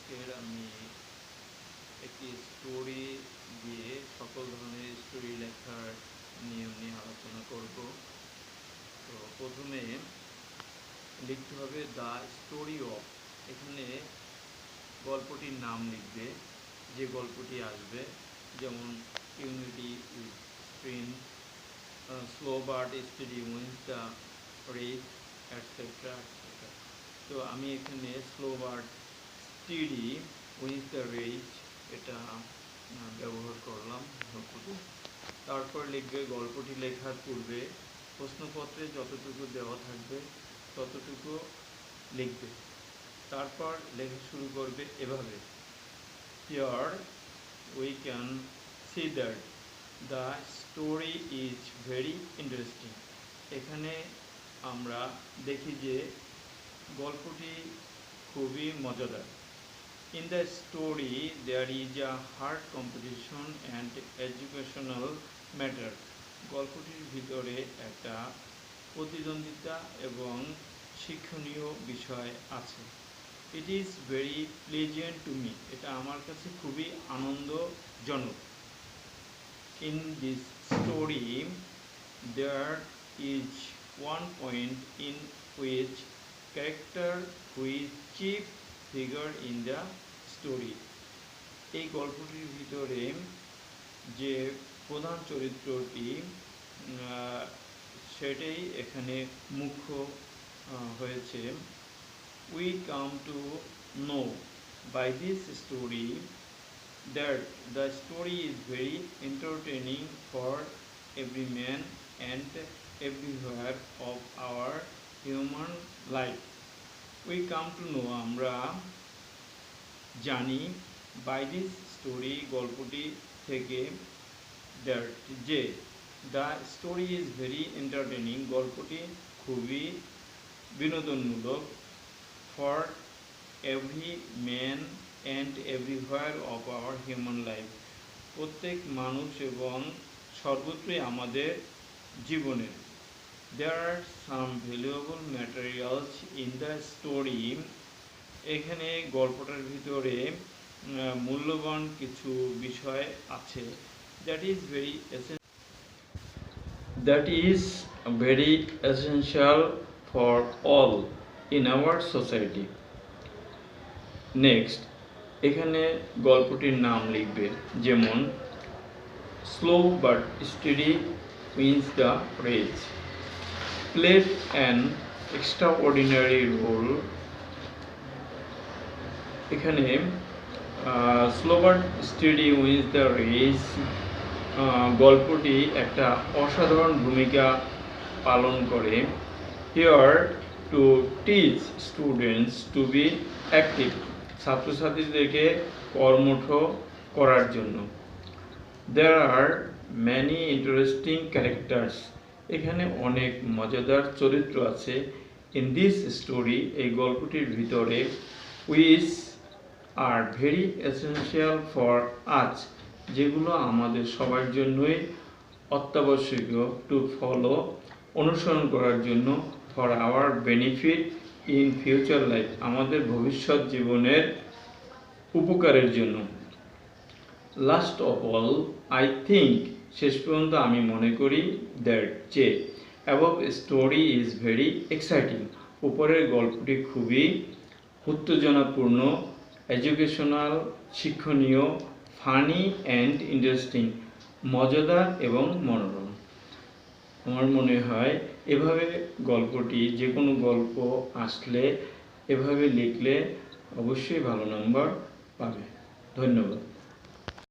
আজকের আমি একটি স্টোরি দিয়ে সকল ধরনের স্টোরি লেখার নিয়ম নিয়ে আলোচনা করব। তো প্রথমে লিখতে হবে দ্য স্টোরি অফ। এখানে গল্পটির নাম লিখবে, যে গল্পটি আসবে, যেমন unity with spring, slow but steady wins the race, etcetera etcetera. তো আমি এখানে slow but steady wins the race এটা ব্যবহার করলাম গল্পটি। তারপর লিখবে গল্পটি লেখার পূর্বে প্রশ্নপত্রে যতটুকু দেওয়া থাকবে ততটুকু লিখবে। তারপর লেখা শুরু করবে এভাবে: here we can see that the story is very interesting. এখানে আমরা দেখি যে গল্পটি খুবই মজাদার। In the story there is a hard competition and educational matter. গল্পটির ভিতরে একটা প্রতিদ্বন্দ্বিতা এবং শিক্ষণীয় বিষয় আছে। It is very pleasant to me. এটা আমার কাছে খুবই আনন্দজনক। In this story there is one point in which character who is chief figure in the story. এই গল্পটির ভিতরে যে প্রধান চরিত্রটি সেটাই এখানে মুখ্য হয়েছে। We come to know by this story that the story is very entertaining for every man and everywhere of our human life. We come to know, আমরা জানি, by this story গল্পটি থেকে, that যে the story is very entertaining গল্পটি খুবই বিনোদনমূলক, for every man and everywhere of our human life প্রত্যেক মানুষ এবং সর্বত্রই আমাদের জীবনে। There are some valuable materials in the story. এখানে গল্পটার ভিতরে মূল্যবান কিছু বিষয় আছে। That is very essential for all in our society. Next, এখানে গল্পটির নাম লিখবে, যেমন slow but steady wins the race played an extraordinary role. এখানে slow but steady wins the race গল্পটি একটা অসাধারণ ভূমিকা পালন করে। Here to teach students to be active, ছাত্রছাত্রীদেরকে কর্মঠ করার জন্য। There are many interesting characters, এখানে অনেক মজাদার চরিত্র আছে। ইন দিস স্টোরি, এই গল্পটির ভিতরে, which are very essential for আজ, যেগুলো আমাদের সবার জন্যই অত্যাবশ্যকীয়, টু ফলো, অনুসরণ করার জন্য, for our benefit in future life, আমাদের ভবিষ্যৎ জীবনের উপকারের জন্য। Last of all I think, শেষ পর্যন্ত আমি মনে করি, দ্যাট যে above story is very exciting, উপরের গল্পটি খুবই উত্তেজনাপূর্ণ, এডুকেশনাল, শিক্ষণীয়, ফানি অ্যান্ড ইন্টারেস্টিং, মজাদার এবং মনোরম। আমার মনে হয় এভাবে গল্পটি, যে কোনো গল্প আসলে এভাবে লিখলে অবশ্যই ভালো নাম্বার পাবে। ধন্যবাদ।